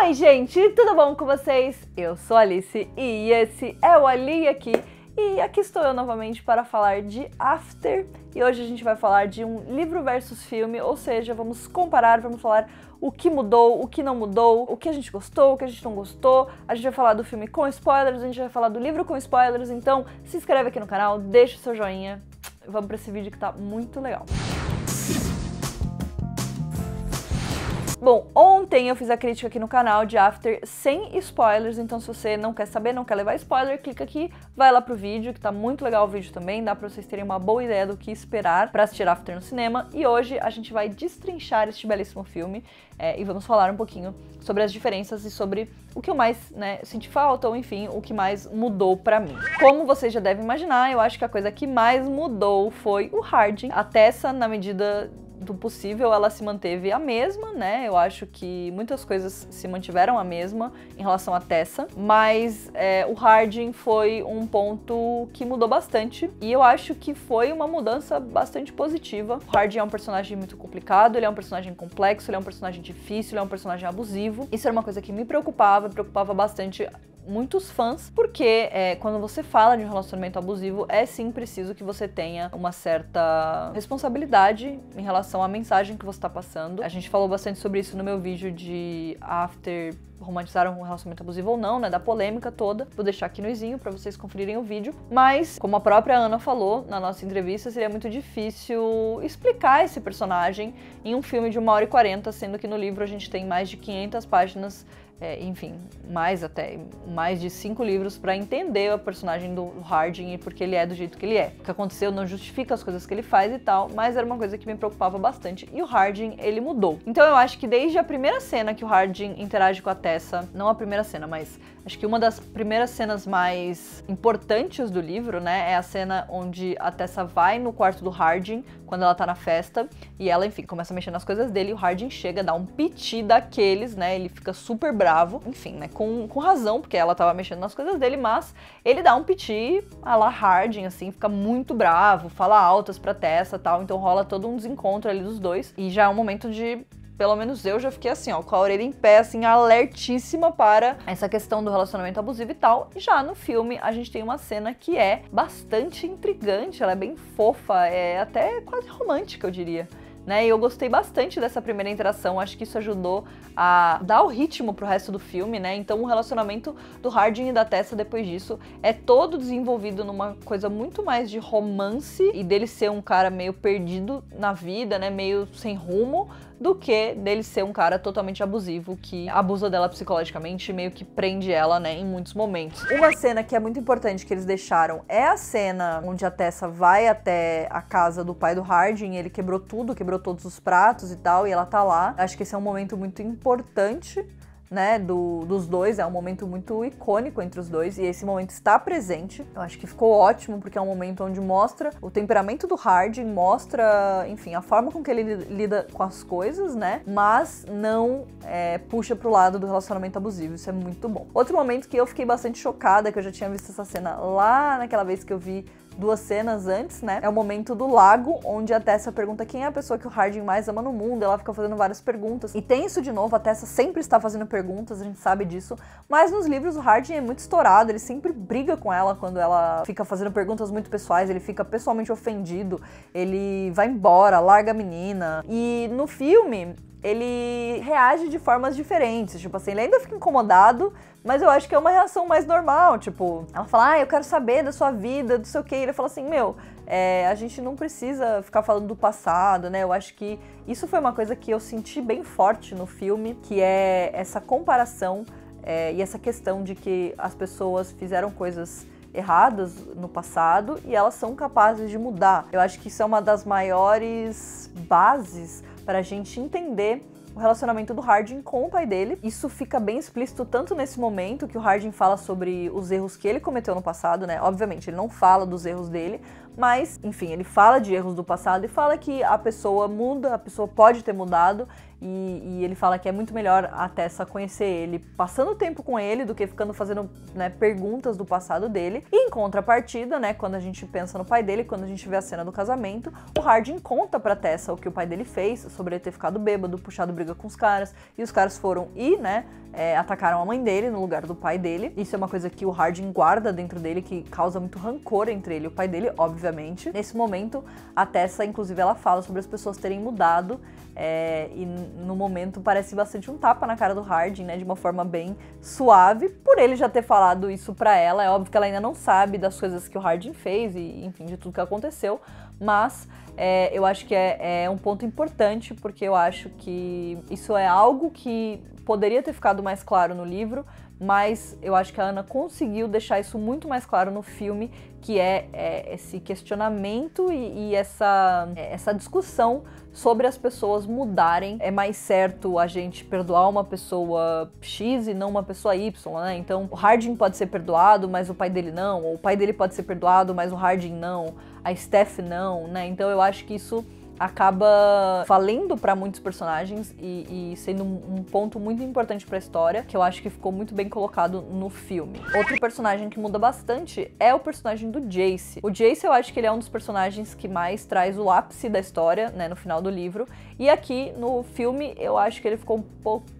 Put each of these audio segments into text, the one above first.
Oi gente, tudo bom com vocês? Eu sou a Alice e esse é o Ali aqui. E aqui estou eu novamente para falar de After. E hoje a gente vai falar de um livro versus filme, ou seja, vamos comparar, vamos falar o que mudou, o que não mudou, o que a gente gostou, o que a gente não gostou. A gente vai falar do filme com spoilers, a gente vai falar do livro com spoilers, então se inscreve aqui no canal, deixa o seu joinha. Vamos para esse vídeo que tá muito legal. Bom, ontem eu fiz a crítica aqui no canal de After sem spoilers, então se você não quer saber, não quer levar spoiler, clica aqui, vai lá pro vídeo, que tá muito legal o vídeo também, dá pra vocês terem uma boa ideia do que esperar pra assistir After no cinema. E hoje a gente vai destrinchar este belíssimo filme e vamos falar um pouquinho sobre as diferenças e sobre o que eu mais senti falta, ou enfim, o que mais mudou pra mim. Como vocês já devem imaginar, eu acho que a coisa que mais mudou foi o Hardin. A Tessa, na medida do possível, ela se manteve a mesma, né? Eu acho que muitas coisas se mantiveram a mesma em relação à Tessa, mas o Hardin foi um ponto que mudou bastante e eu acho que foi uma mudança bastante positiva. O Hardin é um personagem muito complicado, ele é um personagem complexo, ele é um personagem difícil, ele é um personagem abusivo. Isso era uma coisa que me preocupava bastante muitos fãs, porque quando você fala de um relacionamento abusivo, é sim preciso que você tenha uma certa responsabilidade em relação à mensagem que você está passando. A gente falou bastante sobre isso no meu vídeo de After romantizaram um relacionamento abusivo ou não, né, da polêmica toda. Vou deixar aqui no izinho pra vocês conferirem o vídeo. Mas, como a própria Ana falou na nossa entrevista, seria muito difícil explicar esse personagem em um filme de 1h40, sendo que no livro a gente tem mais de 500 páginas, enfim, mais de 5 livros pra entender o personagem do Hardin e porque ele é do jeito que ele é. O que aconteceu não justifica as coisas que ele faz e tal, mas era uma coisa que me preocupava bastante. E o Hardin, ele mudou. Então eu acho que desde a primeira cena que o Hardin interage com a Tessa, não a primeira cena, mas acho que uma das primeiras cenas mais importantes do livro, né, é a cena onde a Tessa vai no quarto do Hardin, quando ela tá na festa, e ela, enfim, começa a mexer nas coisas dele, e o Hardin chega, dá um piti daqueles, né, ele fica super bravo, enfim, né, com razão, porque ela tava mexendo nas coisas dele, mas ele dá um piti a la Hardin, assim, fica muito bravo, fala altas pra Tessa e tal, então rola todo um desencontro ali dos dois, e já é um momento de... Pelo menos eu já fiquei assim, ó, com a orelha em pé, assim, alertíssima para essa questão do relacionamento abusivo e tal. E já no filme, a gente tem uma cena que é bastante intrigante, ela é bem fofa, é até quase romântica, eu diria. E eu gostei bastante dessa primeira interação, acho que isso ajudou a dar o ritmo pro resto do filme, né? Então o relacionamento do Hardin e da Tessa depois disso é todo desenvolvido numa coisa muito mais de romance e dele ser um cara meio perdido na vida, né? Meio sem rumo, do que dele ser um cara totalmente abusivo, que abusa dela psicologicamente e meio que prende ela, né, em muitos momentos. Uma cena que é muito importante que eles deixaram é a cena onde a Tessa vai até a casa do pai do Hardin, ele quebrou tudo, quebrou todos os pratos e tal, e ela tá lá. Acho que esse é um momento muito importante, né, dos dois, é um momento muito icônico entre os dois, e esse momento está presente. Eu acho que ficou ótimo, porque é um momento onde mostra o temperamento do Hardin, mostra, enfim, a forma com que ele lida com as coisas, né, mas não puxa pro lado do relacionamento abusivo, isso é muito bom. Outro momento que eu fiquei bastante chocada, que eu já tinha visto essa cena lá naquela vez que eu vi duas cenas antes, né? É o momento do lago, onde a Tessa pergunta quem é a pessoa que o Hardin mais ama no mundo. Ela fica fazendo várias perguntas. E tem isso de novo, a Tessa sempre está fazendo perguntas, a gente sabe disso. Mas nos livros o Hardin é muito estourado, ele sempre briga com ela quando ela fica fazendo perguntas muito pessoais, ele fica pessoalmente ofendido, ele vai embora, larga a menina. E no filme, ele reage de formas diferentes, tipo assim, ele ainda fica incomodado, mas eu acho que é uma reação mais normal, tipo, ela fala, eu quero saber da sua vida, não sei o que, ele fala assim, a gente não precisa ficar falando do passado, né, eu acho que isso foi uma coisa que eu senti bem forte no filme, que é essa comparação e essa questão de que as pessoas fizeram coisas erradas no passado e elas são capazes de mudar. Eu acho que isso é uma das maiores bases para a gente entender o relacionamento do Hardin com o pai dele. Isso fica bem explícito tanto nesse momento que o Hardin fala sobre os erros que ele cometeu no passado, né? Obviamente, ele não fala dos erros dele, Mas, enfim, ele fala de erros do passado e fala que a pessoa muda, a pessoa pode ter mudado, e ele fala que é muito melhor a Tessa conhecer ele passando tempo com ele do que ficando fazendo, né, perguntas do passado dele. E em contrapartida, né, quando a gente pensa no pai dele, quando a gente vê a cena do casamento, o Hardin conta pra Tessa o que o pai dele fez, sobre ele ter ficado bêbado, puxado briga com os caras, e os caras foram e, né, atacaram a mãe dele no lugar do pai dele. Isso é uma coisa que o Hardin guarda dentro dele, que causa muito rancor entre ele e o pai dele, obviamente. Nesse momento, a Tessa, inclusive, ela fala sobre as pessoas terem mudado, e no momento parece bastante um tapa na cara do Hardin, né, de uma forma bem suave, por ele já ter falado isso pra ela. É óbvio que ela ainda não sabe das coisas que o Hardin fez e, enfim, de tudo que aconteceu, mas eu acho que é um ponto importante, porque eu acho que isso é algo que poderia ter ficado mais claro no livro, mas eu acho que a Ana conseguiu deixar isso muito mais claro no filme, que esse questionamento e essa discussão sobre as pessoas mudarem. É mais certo a gente perdoar uma pessoa X e não uma pessoa Y, né? Então o Hardin pode ser perdoado, mas o pai dele não, ou o pai dele pode ser perdoado, mas o Hardin não, a Steph não, né? Então eu acho que isso acaba valendo pra muitos personagens e sendo um ponto muito importante pra história, que eu acho que ficou muito bem colocado no filme. Outro personagem que muda bastante é o personagem do Jace. O Jace, eu acho que ele é um dos personagens que mais traz o ápice da história, né, no final do livro. E aqui no filme, eu acho que ele ficou um pouquinho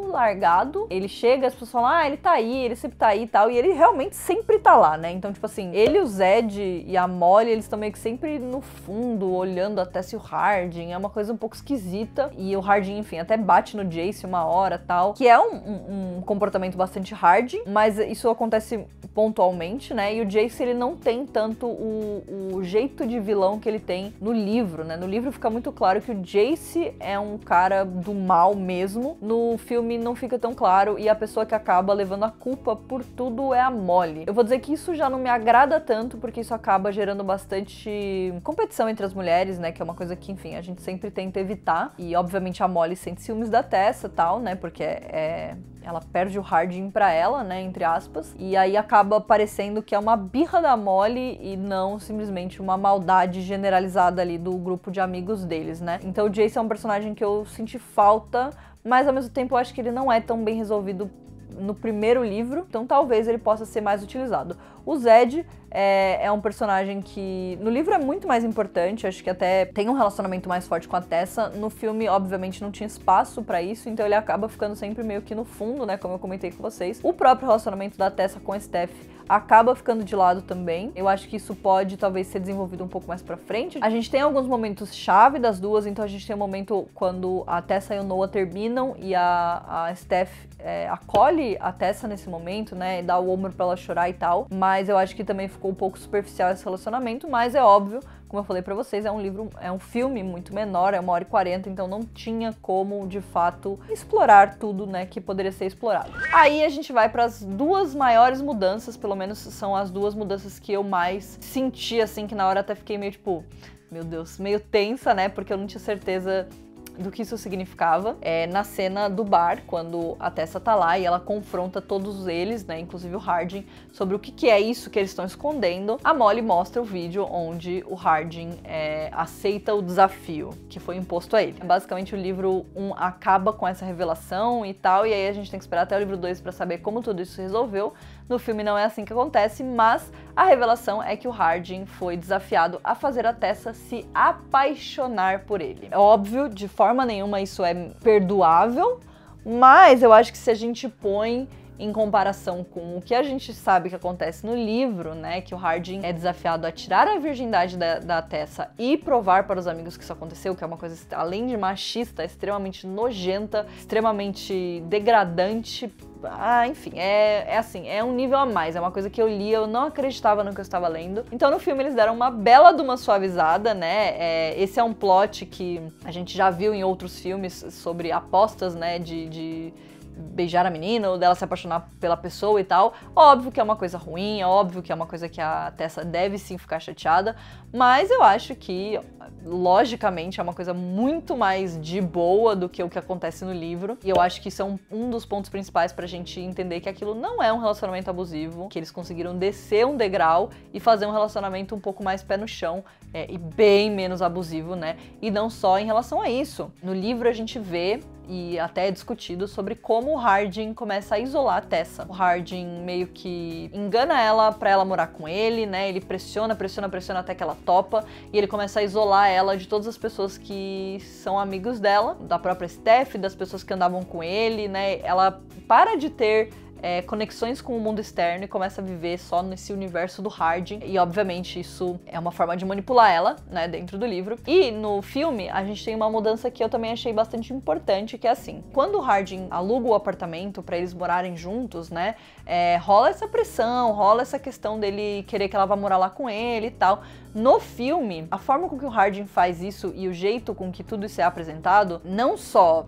largado. Ele chega, as pessoas falam, ele tá aí, ele sempre tá aí e tal, e ele realmente sempre tá lá, né? Então, tipo assim, ele, o Zed e a Molly, eles estão meio que sempre no fundo, olhando até se o Hardin, é uma coisa um pouco esquisita. E o Hardin, enfim, até bate no Jace uma hora tal, que é um comportamento bastante Hardin, mas isso acontece pontualmente, né? E o Jace, ele não tem tanto o jeito de vilão que ele tem no livro, né? No livro fica muito claro que o Jace é um cara do mal mesmo. No filme não fica tão claro, e a pessoa que acaba levando a culpa por tudo é a Molly. Eu vou dizer que isso já não me agrada tanto, porque isso acaba gerando bastante competição entre as mulheres, né? Que é uma coisa que, enfim, a gente sempre tenta evitar. E, obviamente, a Molly sente ciúmes da Tessa e tal, né? Porque ela perde o Hardin pra ela, né, entre aspas, e aí acaba parecendo que é uma birra da Molly e não simplesmente uma maldade generalizada ali do grupo de amigos deles, né. Então o Jace é um personagem que eu senti falta, mas ao mesmo tempo eu acho que ele não é tão bem resolvido no primeiro livro, então talvez ele possa ser mais utilizado. O Zed é um personagem que no livro é muito mais importante, acho que até tem um relacionamento mais forte com a Tessa. No filme, obviamente, não tinha espaço pra isso, então ele acaba ficando sempre meio que no fundo, né, como eu comentei com vocês. O próprio relacionamento da Tessa com a Steph acaba ficando de lado também. Eu acho que isso pode talvez ser desenvolvido um pouco mais pra frente. A gente tem alguns momentos chave das duas, então a gente tem um momento quando a Tessa e o Noah terminam e a Steph acolhe a Tessa nesse momento, né, e dá o ombro pra ela chorar e tal, mas eu acho que também ficou um pouco superficial esse relacionamento, mas é óbvio, como eu falei pra vocês, é um filme muito menor, é 1h40, então não tinha como, de fato, explorar tudo, né, que poderia ser explorado. Aí a gente vai pras duas maiores mudanças, pelo menos são as duas mudanças que eu mais senti, assim, que na hora até fiquei meio tipo, meu Deus, meio tensa, né, porque eu não tinha certeza do que isso significava. Na cena do bar, quando a Tessa tá lá e ela confronta todos eles, né, inclusive o Hardin, sobre o que é isso que eles estão escondendo, a Molly mostra o vídeo onde o Hardin aceita o desafio que foi imposto a ele. Basicamente o livro 1 acaba com essa revelação e tal, e aí a gente tem que esperar até o livro 2 pra saber como tudo isso se resolveu. No filme não é assim que acontece, mas a revelação é que o Hardin foi desafiado a fazer a Tessa se apaixonar por ele. É óbvio, de forma nenhuma isso é perdoável, mas eu acho que se a gente põe em comparação com o que a gente sabe que acontece no livro, né, que o Hardin é desafiado a tirar a virgindade da Tessa e provar para os amigos que isso aconteceu, que é uma coisa, além de machista, extremamente nojenta, extremamente degradante. Enfim, assim, é um nível a mais, é uma coisa que eu li, eu não acreditava no que eu estava lendo. Então no filme eles deram uma bela de uma suavizada, né, esse é um plot que a gente já viu em outros filmes sobre apostas, né, de beijar a menina ou dela se apaixonar pela pessoa e tal. Óbvio que é uma coisa ruim, é óbvio que é uma coisa que a Tessa deve sim ficar chateada, mas eu acho que, logicamente, é uma coisa muito mais de boa do que o que acontece no livro. E eu acho que isso é um dos pontos principais pra gente entender que aquilo não é um relacionamento abusivo, que eles conseguiram descer um degrau e fazer um relacionamento um pouco mais pé no chão e bem menos abusivo, né? E não só em relação a isso. No livro a gente vê e até é discutido sobre como o Hardin começa a isolar a Tessa. O Hardin meio que engana ela pra ela morar com ele, né? Ele pressiona até que ela topa e ele começa a isolar ela de todas as pessoas que são amigos dela, da própria Steph, das pessoas que andavam com ele, né? Ela para de ter conexões com o mundo externo e começa a viver só nesse universo do Hardin. E, obviamente, isso é uma forma de manipular ela, né, dentro do livro. E no filme, a gente tem uma mudança que eu também achei bastante importante, que é assim, quando o Hardin aluga o apartamento pra eles morarem juntos, né, rola essa pressão, rola essa questão dele querer que ela vá morar lá com ele e tal. No filme, a forma com que o Hardin faz isso e o jeito com que tudo isso é apresentado, não só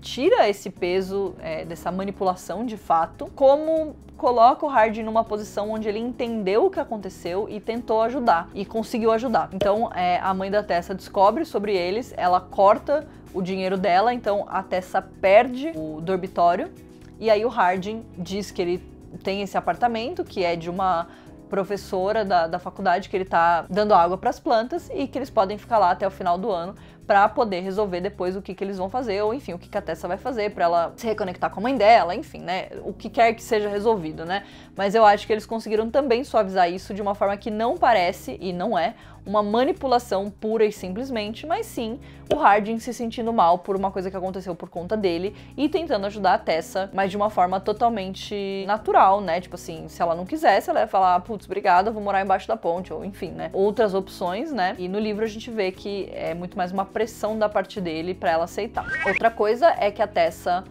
tira esse peso dessa manipulação de fato, como coloca o Hardin numa posição onde ele entendeu o que aconteceu e tentou ajudar, e conseguiu ajudar. Então a mãe da Tessa descobre sobre eles, ela corta o dinheiro dela, então a Tessa perde o dormitório, e aí o Hardin diz que ele tem esse apartamento, que é de uma professora da faculdade, que ele tá dando água para as plantas e que eles podem ficar lá até o final do ano para poder resolver depois o que eles vão fazer, ou enfim, o que a Tessa vai fazer para ela se reconectar com a mãe dela, enfim, né, o que quer que seja resolvido, né, mas eu acho que eles conseguiram também suavizar isso de uma forma que não parece, e não é, uma manipulação pura e simplesmente, mas sim o Hardin se sentindo mal por uma coisa que aconteceu por conta dele e tentando ajudar a Tessa, mas de uma forma totalmente natural, né, tipo assim, se ela não quisesse, ela ia falar, putz, obrigada, vou morar embaixo da ponte, ou enfim, né, outras opções, né, e no livro a gente vê que é muito mais uma pressão da parte dele pra ela aceitar. Outra coisa é que a Tessa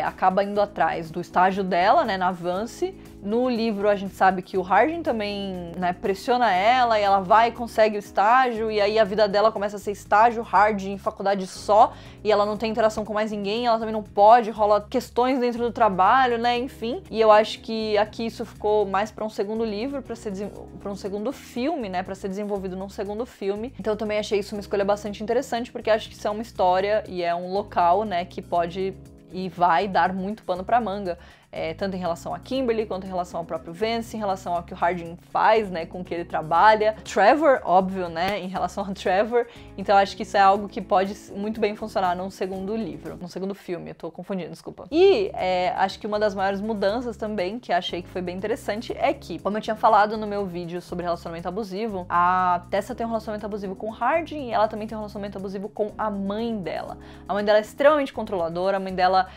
acaba indo atrás do estágio dela, né, na Vance. No livro a gente sabe que o Hardin também, né, pressiona ela e ela vai e consegue o estágio, e aí a vida dela começa a ser estágio, Hardin, faculdade só, e ela não tem interação com mais ninguém, ela também não pode, rola questões dentro do trabalho, né, enfim. E eu acho que aqui isso ficou mais pra um segundo livro, pra um segundo filme, né, pra ser desenvolvido num segundo filme. Então eu também achei isso uma escolha bastante interessante, porque acho que isso é uma história e é um local, né, que pode e vai dar muito pano pra manga. Tanto em relação a Kimberly, quanto em relação ao próprio Vance, em relação ao que o Hardin faz, né, com que ele trabalha. Trevor, óbvio, né, em relação a Trevor. Então acho que isso é algo que pode muito bem funcionar num segundo livro, num segundo filme, eu tô confundindo, desculpa. E acho que uma das maiores mudanças também, que achei que foi bem interessante, é que, como eu tinha falado no meu vídeo sobre relacionamento abusivo, a Tessa tem um relacionamento abusivo com o Hardin e ela também tem um relacionamento abusivo com a mãe dela. A mãe dela é extremamente controladora, a mãe dela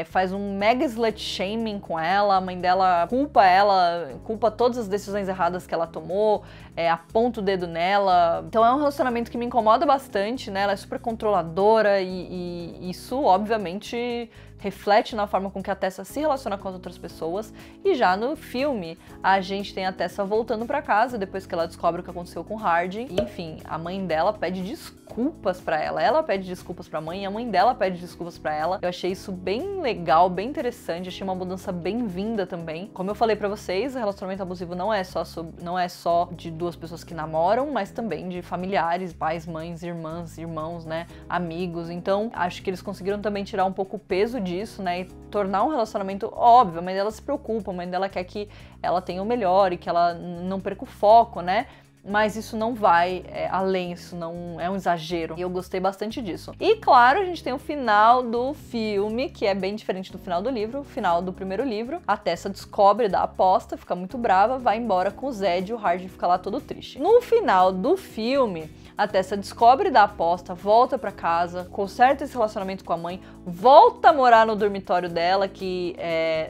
faz um mega slut shaming com ela, a mãe dela culpa todas as decisões erradas que ela tomou, aponta o dedo nela. Então é um relacionamento que me incomoda bastante, né? Ela é super controladora e isso, obviamente, reflete na forma com que a Tessa se relaciona com as outras pessoas. E já no filme, a gente tem a Tessa voltando pra casa depois que ela descobre o que aconteceu com o Hardin. E, enfim, a mãe dela pede desculpas pra ela. Ela pede desculpas pra mãe e a mãe dela pede desculpas pra ela. Eu achei isso bem legal, bem interessante. Achei uma mudança bem-vinda também. Como eu falei pra vocês, o relacionamento abusivo não é só de duas pessoas que namoram, mas também de familiares, pais, mães, irmãs, irmãos, né, amigos. Então, acho que eles conseguiram também tirar um pouco o peso disso, né, e tornar um relacionamento óbvio. A mãe dela se preocupa, a mãe dela quer que ela tenha o melhor e que ela não perca o foco, né, mas isso não vai além, isso não é um exagero. E eu gostei bastante disso. E claro, a gente tem o final do filme, que é bem diferente do final do livro. O final do primeiro livro, a Tessa descobre da aposta, fica muito brava, vai embora com o Zed e o Hardin fica lá todo triste. No final do filme, a Tessa descobre da aposta, volta pra casa, conserta esse relacionamento com a mãe, volta a morar no dormitório dela, que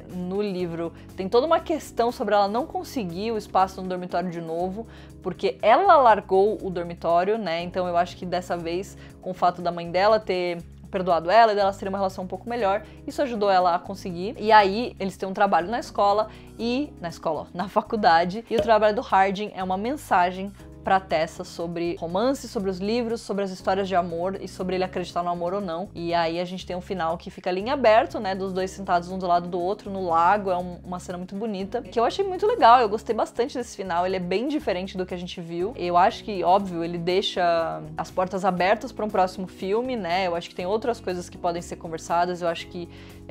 no livro tem toda uma questão sobre ela não conseguir o espaço no dormitório de novo, porque ela largou o dormitório, né? Então eu acho que dessa vez, com o fato da mãe dela ter perdoado ela e delas terem uma relação um pouco melhor, isso ajudou ela a conseguir. E aí eles têm um trabalho na faculdade, e o trabalho do Hardin é uma mensagem pra Tessa sobre romance, sobre os livros, sobre as histórias de amor e sobre ele acreditar no amor ou não. E aí a gente tem um final que fica ali em aberto, né, dos dois sentados um do lado do outro no lago. É uma cena muito bonita, que eu achei muito legal. Eu gostei bastante desse final, ele é bem diferente do que a gente viu. Eu acho que, óbvio, ele deixa as portas abertas para um próximo filme, né? Eu acho que tem outras coisas que podem ser conversadas. Eu acho que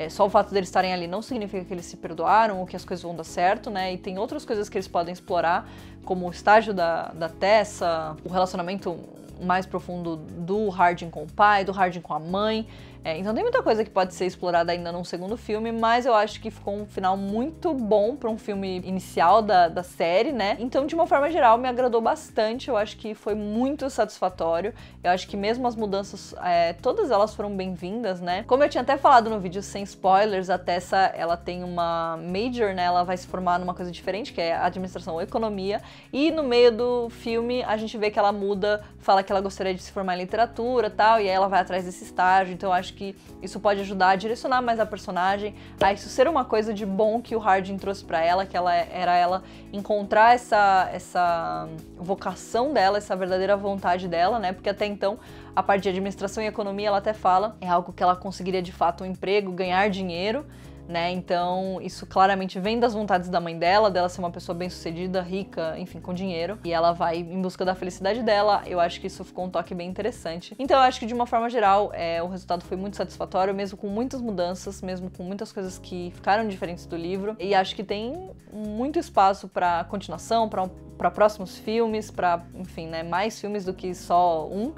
só o fato deles estarem ali não significa que eles se perdoaram ou que as coisas vão dar certo, né? E tem outras coisas que eles podem explorar, como o estágio da Tessa, o relacionamento mais profundo do Hardin com o pai, do Hardin com a mãe. Então tem muita coisa que pode ser explorada ainda num segundo filme, mas eu acho que ficou um final muito bom para um filme inicial da série, né? Então, de uma forma geral, me agradou bastante. Eu acho que foi muito satisfatório. Eu acho que mesmo as mudanças, todas elas foram bem-vindas, né? Como eu tinha até falado no vídeo sem spoilers, a Tessa, ela tem uma major, né? Ela vai se formar numa coisa diferente, que é administração ou economia. E no meio do filme, a gente vê que ela muda, fala que ela gostaria de se formar em literatura e tal, e aí ela vai atrás desse estágio. Então, eu acho que isso pode ajudar a direcionar mais a personagem, a isso ser uma coisa de bom que o Hardin trouxe pra ela, que ela encontrar essa vocação dela, essa verdadeira vontade dela, né? Porque até então, a parte de administração e economia, ela até fala, é algo que ela conseguiria de fato um emprego, ganhar dinheiro, né? Então, isso claramente vem das vontades da mãe dela ser uma pessoa bem-sucedida, rica, enfim, com dinheiro. E ela vai em busca da felicidade dela. Eu acho que isso ficou um toque bem interessante. Então, eu acho que, de uma forma geral, o resultado foi muito satisfatório, mesmo com muitas mudanças, mesmo com muitas coisas que ficaram diferentes do livro. E acho que tem muito espaço para continuação, para próximos filmes, para, enfim, né, mais filmes do que só um.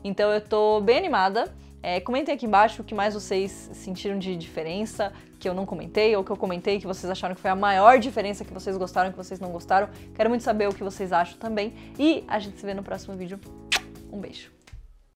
Então, eu tô bem animada. Comentem aqui embaixo o que mais vocês sentiram de diferença, que eu não comentei, ou que eu comentei, que vocês acharam que foi a maior diferença, que vocês gostaram, que vocês não gostaram. Quero muito saber o que vocês acham também. E a gente se vê no próximo vídeo. Um beijo!